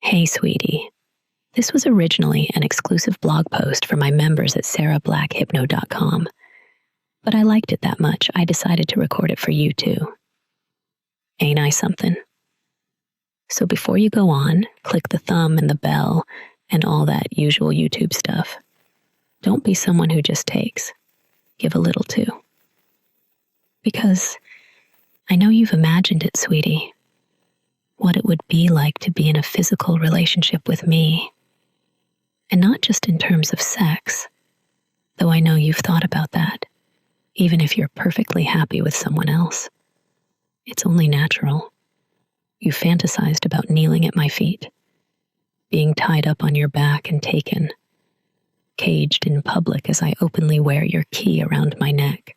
Hey, sweetie. This was originally an exclusive blog post for my members at sarahblackhypno.com, but I liked it that much I decided to record it for you too. Ain't I something? So before you go on, click the thumb and the bell and all that usual YouTube stuff. Don't be someone who just takes. Give a little too. Because I know you've imagined it, sweetie. What it would be like to be in a physical relationship with me. And not just in terms of sex, though I know you've thought about that, even if you're perfectly happy with someone else. It's only natural. You fantasized about kneeling at my feet, being tied up on your back and taken, caged in public as I openly wear your key around my neck.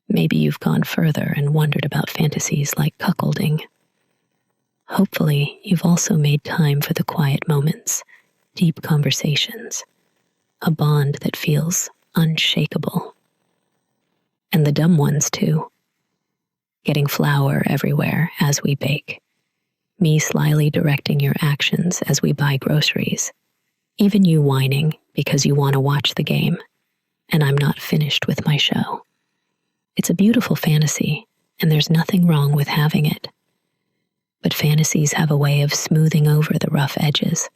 Maybe you've gone further and wondered about fantasies like cuckolding. Hopefully, you've also made time for the quiet moments, deep conversations, a bond that feels unshakable. And the dumb ones too. Getting flour everywhere as we bake. Me slyly directing your actions as we buy groceries. Even you whining because you want to watch the game, and I'm not finished with my show. It's a beautiful fantasy, and there's nothing wrong with having it. But fantasies have a way of smoothing over the rough edges.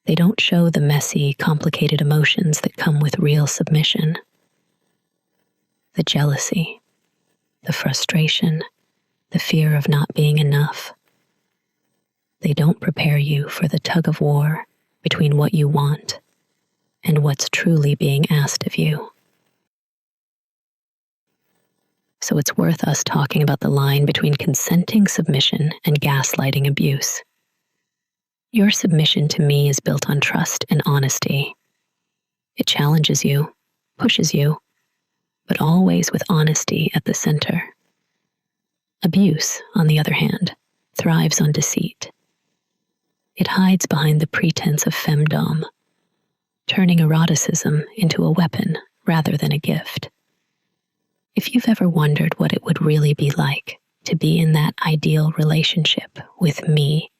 They don't show the messy, complicated emotions that come with real submission. The jealousy, the frustration, the fear of not being enough. They don't prepare you for the tug of war between what you want and what's truly being asked of you. So it's worth us talking about the line between consenting submission and gaslighting abuse. Your submission to me is built on trust and honesty. It challenges you, pushes you, but always with honesty at the center. Abuse, on the other hand, thrives on deceit. It hides behind the pretense of femdom, turning eroticism into a weapon rather than a gift. If you've ever wondered what it would really be like to be in that ideal relationship with me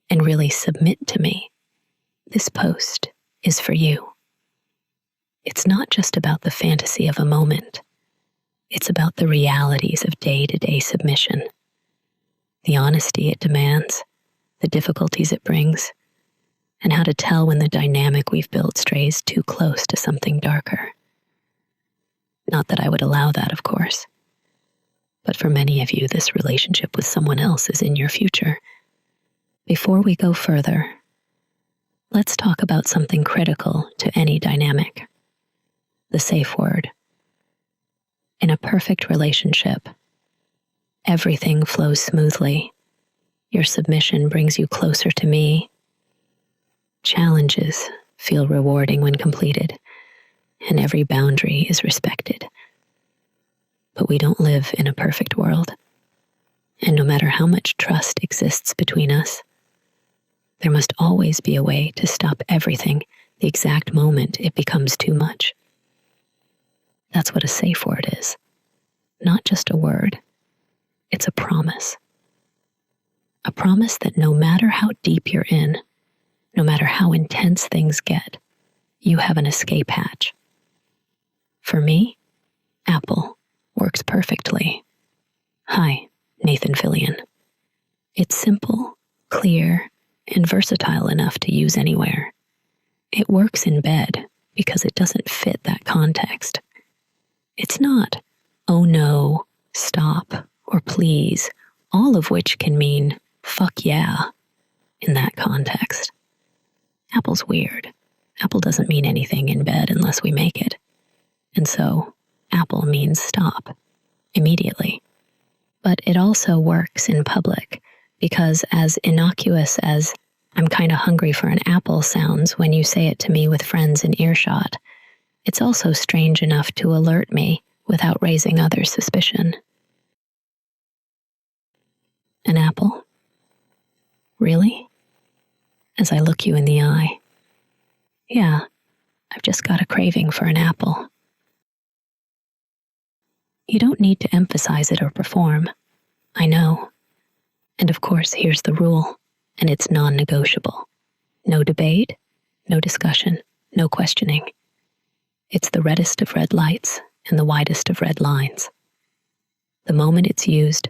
and really submit to me, this post is for you. It's not just about the fantasy of a moment. It's about the realities of day-to-day submission, the honesty it demands, the difficulties it brings, and how to tell when the dynamic we've built strays too close to something darker. Not that I would allow that, of course. But for many of you, this relationship with someone else is in your future. Before we go further, let's talk about something critical to any dynamic. The safe word. In a perfect relationship, everything flows smoothly. Your submission brings you closer to me. Challenges feel rewarding when completed, and every boundary is respected. But we don't live in a perfect world, and no matter how much trust exists between us, there must always be a way to stop everything the exact moment it becomes too much. That's what a safe word is. Not just a word. It's a promise. A promise that no matter how deep you're in, no matter how intense things get, you have an escape hatch. For me, Apple works perfectly. Hi, Nathan Fillion. It's simple, clear, and versatile enough to use anywhere. It works in bed because it doesn't fit that context. It's not, oh no, stop, or please, all of which can mean fuck yeah in that context. Apple's weird. Apple doesn't mean anything in bed unless we make it. And so, Apple means stop, immediately. But it also works in public, because as innocuous as I'm kinda hungry for an apple sounds when you say it to me with friends in earshot, it's also strange enough to alert me without raising others' suspicion. An apple? Really? As I look you in the eye. Yeah, I've just got a craving for an apple. You don't need to emphasize it or perform. I know. And of course, here's the rule. and it's non-negotiable. No debate, no discussion, no questioning. It's the reddest of red lights and the widest of red lines. The moment it's used,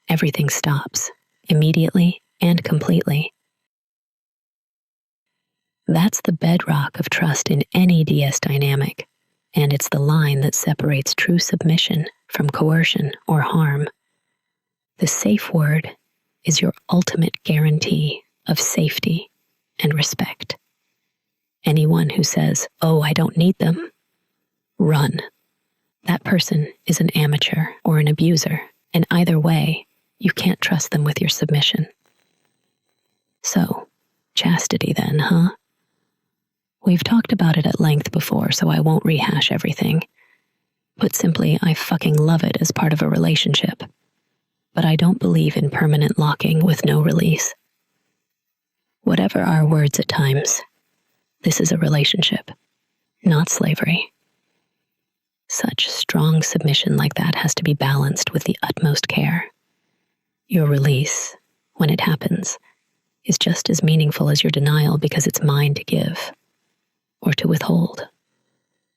everything stops, immediately and completely. That's the bedrock of trust in any DS dynamic, and it's the line that separates true submission from coercion or harm. The safe word is your ultimate guarantee of safety and respect. Anyone who says, "Oh, I don't need them," run. That person is an amateur or an abuser, and either way, you can't trust them with your submission. So, chastity then, huh? We've talked about it at length before, so I won't rehash everything. Put simply, I fucking love it as part of a relationship. But I don't believe in permanent locking with no release. Whatever our words at times, this is a relationship, not slavery. Such strong submission like that has to be balanced with the utmost care. Your release, when it happens, is just as meaningful as your denial because it's mine to give or to withhold.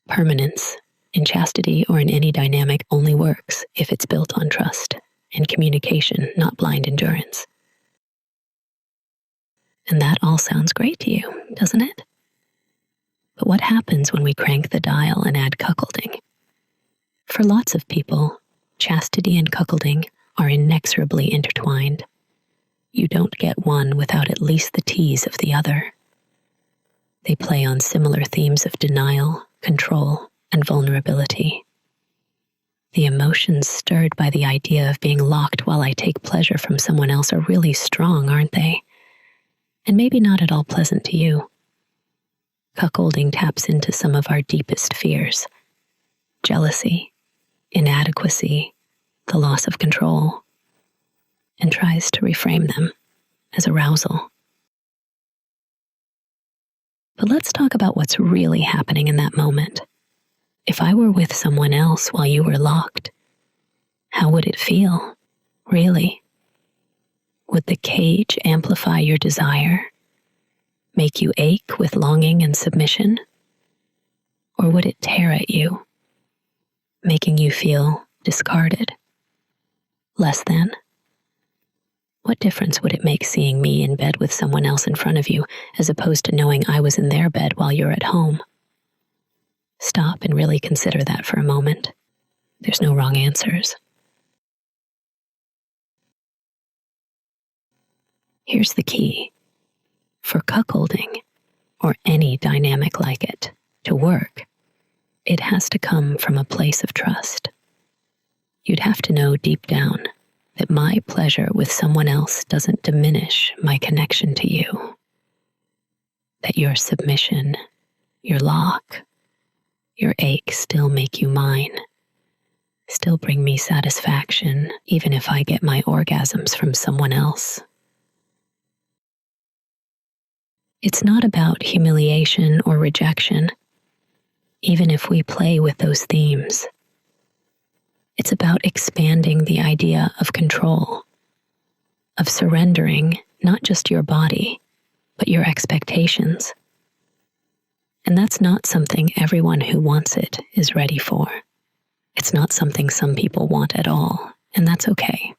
Permanence, in chastity or in any dynamic, only works if it's built on trust and communication, not blind endurance. And that all sounds great to you, doesn't it? But what happens when we crank the dial and add cuckolding? For lots of people, chastity and cuckolding are inexorably intertwined. You don't get one without at least the tease of the other. They play on similar themes of denial, control, and vulnerability. The emotions stirred by the idea of being locked while I take pleasure from someone else are really strong, aren't they? And maybe not at all pleasant to you. Cuckolding taps into some of our deepest fears: jealousy, inadequacy, the loss of control, and tries to reframe them as arousal. But let's talk about what's really happening in that moment. If I were with someone else while you were locked, how would it feel, really? Would the cage amplify your desire, make you ache with longing and submission? Or would it tear at you, making you feel discarded, less than? What difference would it make seeing me in bed with someone else in front of you as opposed to knowing I was in their bed while you're at home? Stop and really consider that for a moment. There's no wrong answers. Here's the key. For cuckolding, or any dynamic like it, to work, it has to come from a place of trust. You'd have to know deep down that my pleasure with someone else doesn't diminish my connection to you. That your submission, your lock, your ache still make you mine, still bring me satisfaction, even if I get my orgasms from someone else. It's not about humiliation or rejection, even if we play with those themes. It's about expanding the idea of control, of surrendering not just your body, but your expectations. And that's not something everyone who wants it is ready for. It's not something some people want at all, and that's okay.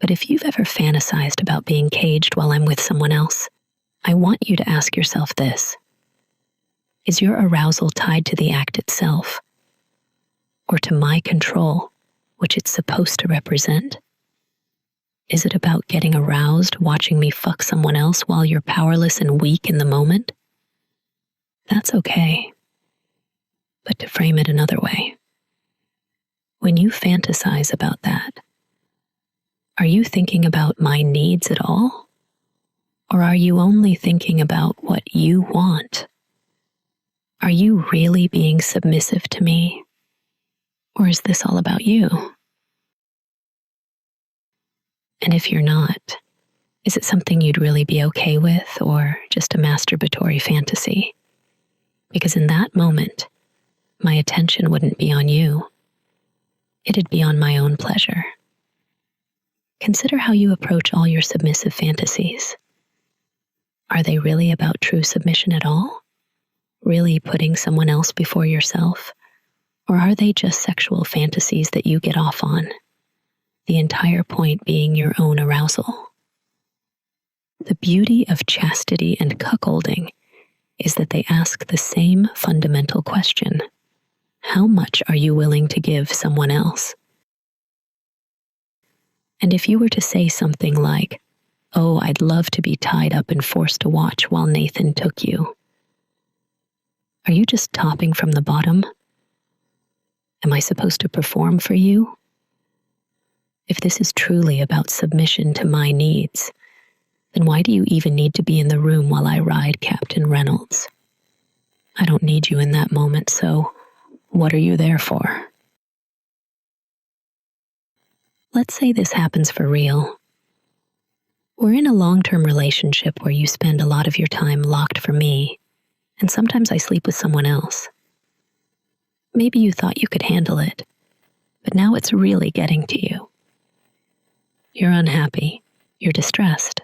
But if you've ever fantasized about being caged while I'm with someone else, I want you to ask yourself this. Is your arousal tied to the act itself, or to my control, which it's supposed to represent? Is it about getting aroused watching me fuck someone else while you're powerless and weak in the moment? That's okay. But to frame it another way, when you fantasize about that, are you thinking about my needs at all? Or are you only thinking about what you want? Are you really being submissive to me? Or is this all about you? And if you're not, is it something you'd really be okay with, or just a masturbatory fantasy? Because in that moment, my attention wouldn't be on you. It'd be on my own pleasure. Consider how you approach all your submissive fantasies. Are they really about true submission at all? Really putting someone else before yourself? Or are they just sexual fantasies that you get off on? The entire point being your own arousal. The beauty of chastity and cuckolding is that they ask the same fundamental question. How much are you willing to give someone else? And if you were to say something like, "Oh, I'd love to be tied up and forced to watch while Nathan took you," are you just topping from the bottom? Am I supposed to perform for you? If this is truly about submission to my needs, then why do you even need to be in the room while I ride Captain Reynolds? I don't need you in that moment, so what are you there for? Let's say this happens for real. We're in a long-term relationship where you spend a lot of your time locked for me, and sometimes I sleep with someone else. Maybe you thought you could handle it, but now it's really getting to you. You're unhappy. You're distressed.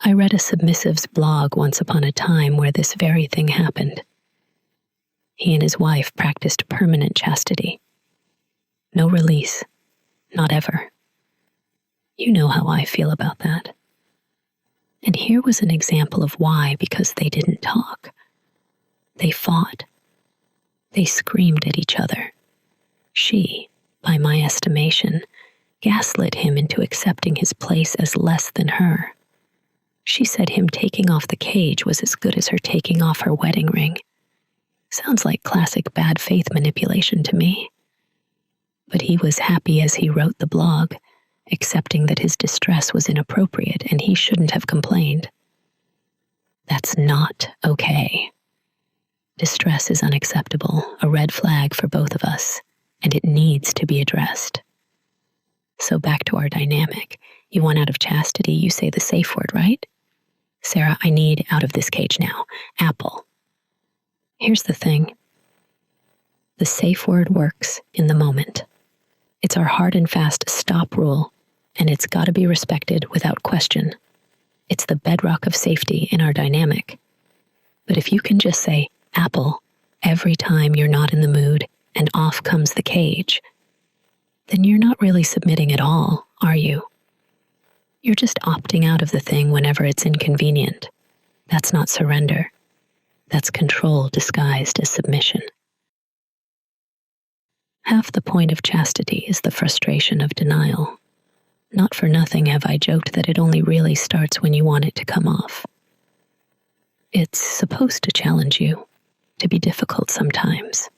I read a submissive's blog once upon a time where this very thing happened. He and his wife practiced permanent chastity. No release. Not ever. You know how I feel about that. And here was an example of why, because they didn't talk. They fought. They screamed at each other. She, by my estimation, gaslit him into accepting his place as less than her. She said him taking off the cage was as good as her taking off her wedding ring. Sounds like classic bad faith manipulation to me. But he was happy as he wrote the blog, accepting that his distress was inappropriate and he shouldn't have complained. That's not okay. Distress is unacceptable, a red flag for both of us, and it needs to be addressed. So back to our dynamic. You want out of chastity, you say the safe word, right? Sarah, I need out of this cage now. Apple. Here's the thing. The safe word works in the moment. It's our hard and fast stop rule, and it's got to be respected without question. It's the bedrock of safety in our dynamic. But if you can just say, apple, every time you're not in the mood and off comes the cage, then you're not really submitting at all, are you? You're just opting out of the thing whenever it's inconvenient. That's not surrender. That's control disguised as submission. Half the point of chastity is the frustration of denial. Not for nothing have I joked that it only really starts when you want it to come off. It's supposed to challenge you, to be difficult sometimes.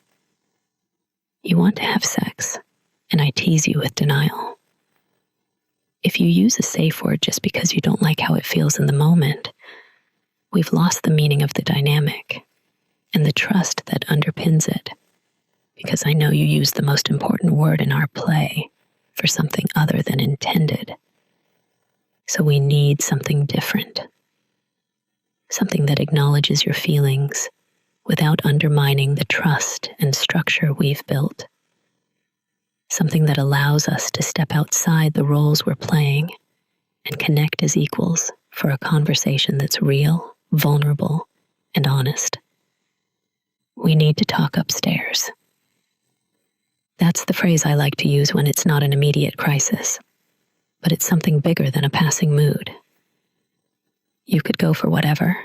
You want to have sex, and I tease you with denial. If you use a safe word just because you don't like how it feels in the moment, we've lost the meaning of the dynamic and the trust that underpins it, because I know you use the most important word in our play for something other than intended. So we need something different, something that acknowledges your feelings without undermining the trust and structure we've built. Something that allows us to step outside the roles we're playing and connect as equals for a conversation that's real, vulnerable, and honest. We need to talk upstairs. That's the phrase I like to use when it's not an immediate crisis, but it's something bigger than a passing mood. You could go for whatever,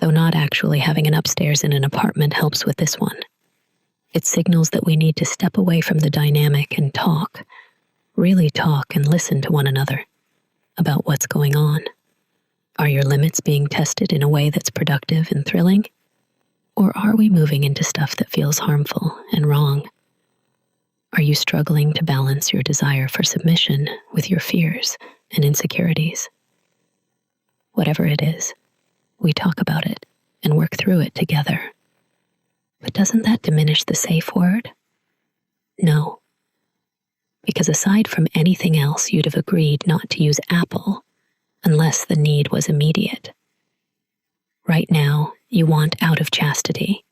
though not actually having an upstairs in an apartment helps with this one. It signals that we need to step away from the dynamic and talk, really talk and listen to one another about what's going on. Are your limits being tested in a way that's productive and thrilling? Or are we moving into stuff that feels harmful and wrong? Are you struggling to balance your desire for submission with your fears and insecurities? Whatever it is, we talk about it and work through it together. But doesn't that diminish the safe word? No. Because aside from anything else, you'd have agreed not to use apple unless the need was immediate. Right now, you want out of chastity,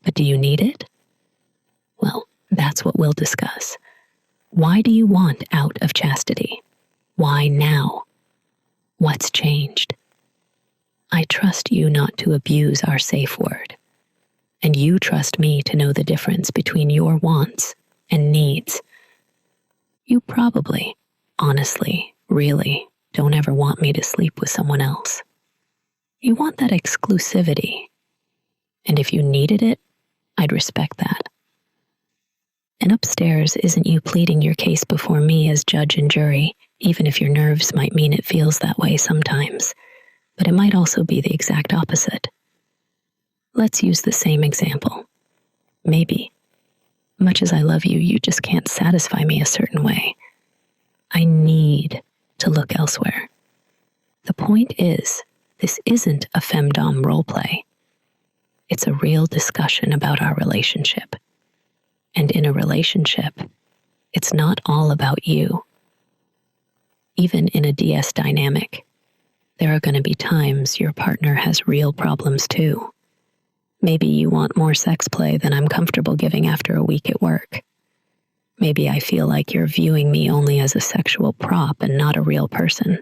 but do you need it? Well, that's what we'll discuss. Why do you want out of chastity? Why now? What's changed? I trust you not to abuse our safe word, and you trust me to know the difference between your wants and needs. You probably, honestly, really don't ever want me to sleep with someone else. You want that exclusivity, and if you needed it, I'd respect that. And upstairs isn't you pleading your case before me as judge and jury, even if your nerves might mean it feels that way sometimes, but it might also be the exact opposite. Let's use the same example. Maybe, much as I love you, you just can't satisfy me a certain way. I need to look elsewhere. The point is, this isn't a femdom roleplay. It's a real discussion about our relationship. And in a relationship, it's not all about you. Even in a DS dynamic, there are going to be times your partner has real problems too. Maybe you want more sex play than I'm comfortable giving after a week at work. Maybe I feel like you're viewing me only as a sexual prop and not a real person.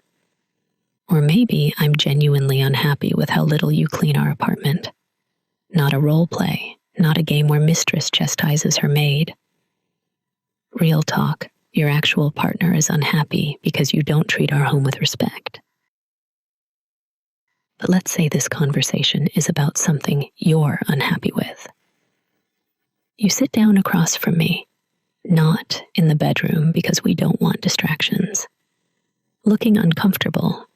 Or maybe I'm genuinely unhappy with how little you clean our apartment. Not a role play, not a game where mistress chastises her maid. Real talk, your actual partner is unhappy because you don't treat our home with respect. But let's say this conversation is about something you're unhappy with. You sit down across from me, not in the bedroom because we don't want distractions, looking uncomfortable,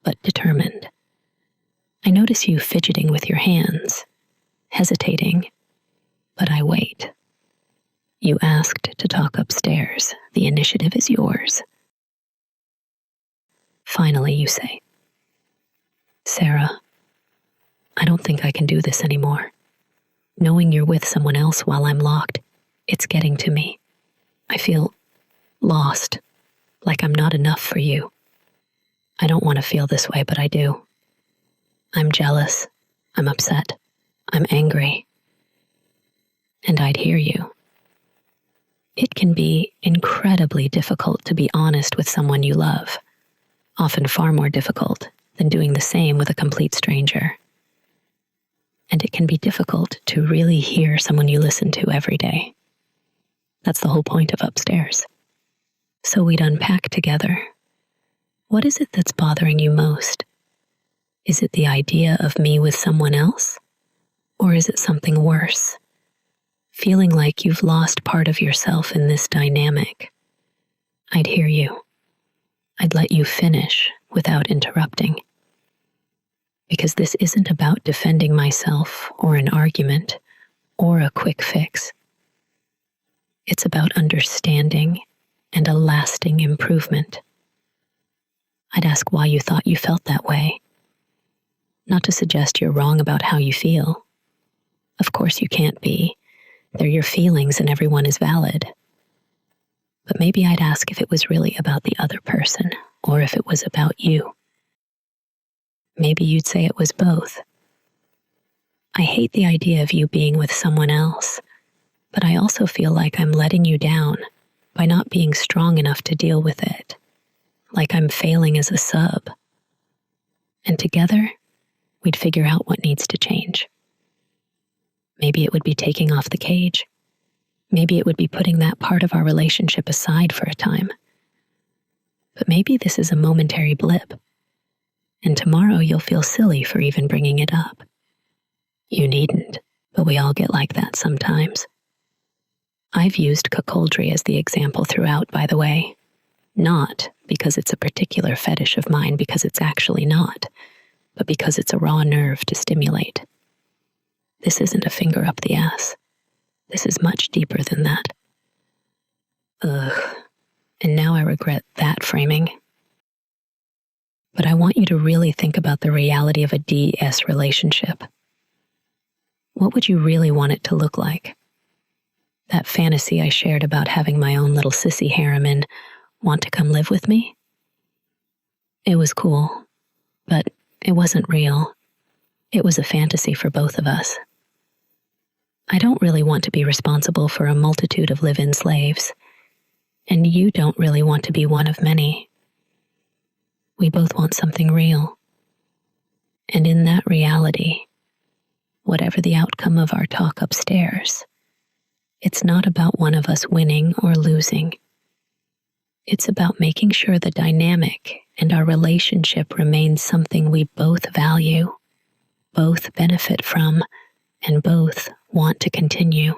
but determined. I notice you fidgeting with your hands, hesitating, but I wait. You asked to talk upstairs. The initiative is yours. Finally, you say, Sarah, I don't think I can do this anymore. Knowing you're with someone else while I'm locked, it's getting to me. I feel lost, like I'm not enough for you. I don't want to feel this way, but I do. I'm jealous. I'm upset. I'm angry. And I'd hear you. It can be incredibly difficult to be honest with someone you love, often far more difficult than doing the same with a complete stranger. And it can be difficult to really hear someone you listen to every day. That's the whole point of upstairs. So we'd unpack together. What is it that's bothering you most? Is it the idea of me with someone else? Or is it something worse? Feeling like you've lost part of yourself in this dynamic. I'd hear you. I'd let you finish without interrupting. Because this isn't about defending myself or an argument or a quick fix. It's about understanding and a lasting improvement. I'd ask why you thought you felt that way. Not to suggest you're wrong about how you feel. Of course you can't be. They're your feelings and everyone is valid. But maybe I'd ask if it was really about the other person or if it was about you. Maybe you'd say it was both. I hate the idea of you being with someone else, but I also feel like I'm letting you down by not being strong enough to deal with it, like I'm failing as a sub. And together, we'd figure out what needs to change. Maybe it would be taking off the cage. Maybe it would be putting that part of our relationship aside for a time. But maybe this is a momentary blip, and tomorrow you'll feel silly for even bringing it up. You needn't, but we all get like that sometimes. I've used cuckoldry as the example throughout, by the way. Not because it's a particular fetish of mine, because it's actually not, but because it's a raw nerve to stimulate. This isn't a finger up the ass. This is much deeper than that. Ugh. And now I regret that framing. But I want you to really think about the reality of a DS relationship. What would you really want it to look like? That fantasy I shared about having my own little sissy harem and want to come live with me? It was cool, but it wasn't real. It was a fantasy for both of us. I don't really want to be responsible for a multitude of live-in slaves. And you don't really want to be one of many. We both want something real. And in that reality, whatever the outcome of our talk upstairs, it's not about one of us winning or losing. It's about making sure the dynamic and our relationship remains something we both value, both benefit from, and both want to continue.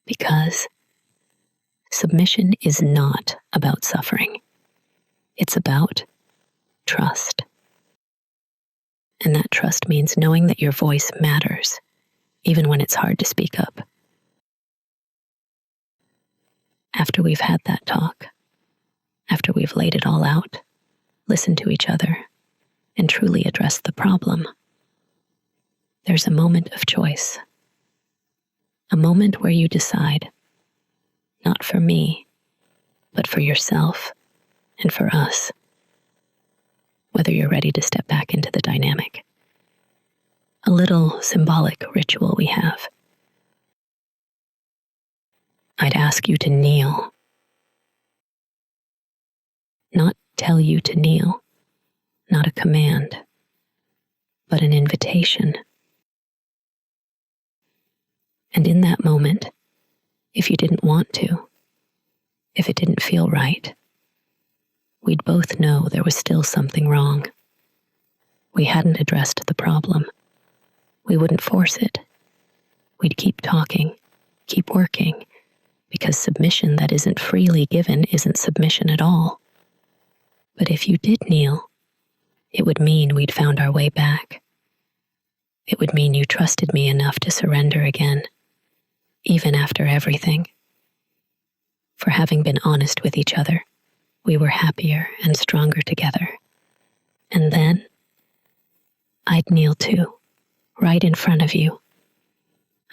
Because submission is not about suffering. It's about trust. And that trust means knowing that your voice matters, even when it's hard to speak up. After we've had that talk, after we've laid it all out, listened to each other, and truly addressed the problem, there's a moment of choice. A moment where you decide, not for me, but for yourself and for us, whether you're ready to step back into the dynamic. A little symbolic ritual we have. I'd ask you to kneel. Not tell you to kneel, not a command, but an invitation. And in that moment, if you didn't want to, if it didn't feel right, we'd both know there was still something wrong. We hadn't addressed the problem. We wouldn't force it. We'd keep talking, keep working, because submission that isn't freely given isn't submission at all. But if you did kneel, it would mean we'd found our way back. It would mean you trusted me enough to surrender again, even after everything. For having been honest with each other, we were happier and stronger together. And then, I'd kneel too, right in front of you.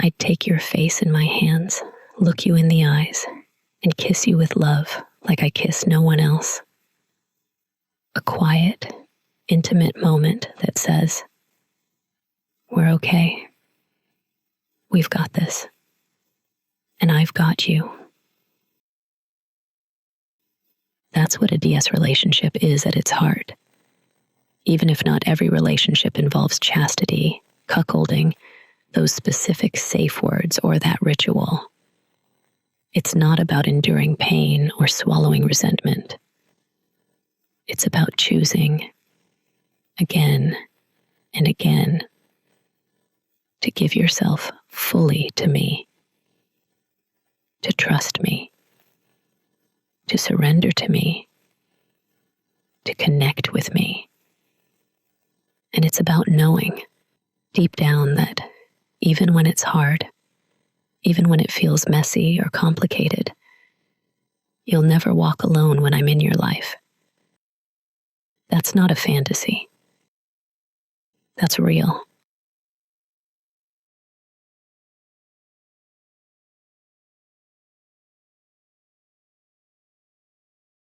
I'd take your face in my hands, look you in the eyes, and kiss you with love like I kiss no one else. A quiet, intimate moment that says, we're okay. We've got this. And I've got you. That's what a DS relationship is at its heart. Even if not every relationship involves chastity, cuckolding, those specific safe words, or that ritual. It's not about enduring pain or swallowing resentment. It's about choosing, again and again, to give yourself fully to me, to trust me, to surrender to me, to connect with me. And it's about knowing deep down that even when it's hard, even when it feels messy or complicated, you'll never walk alone when I'm in your life. That's not a fantasy. That's real.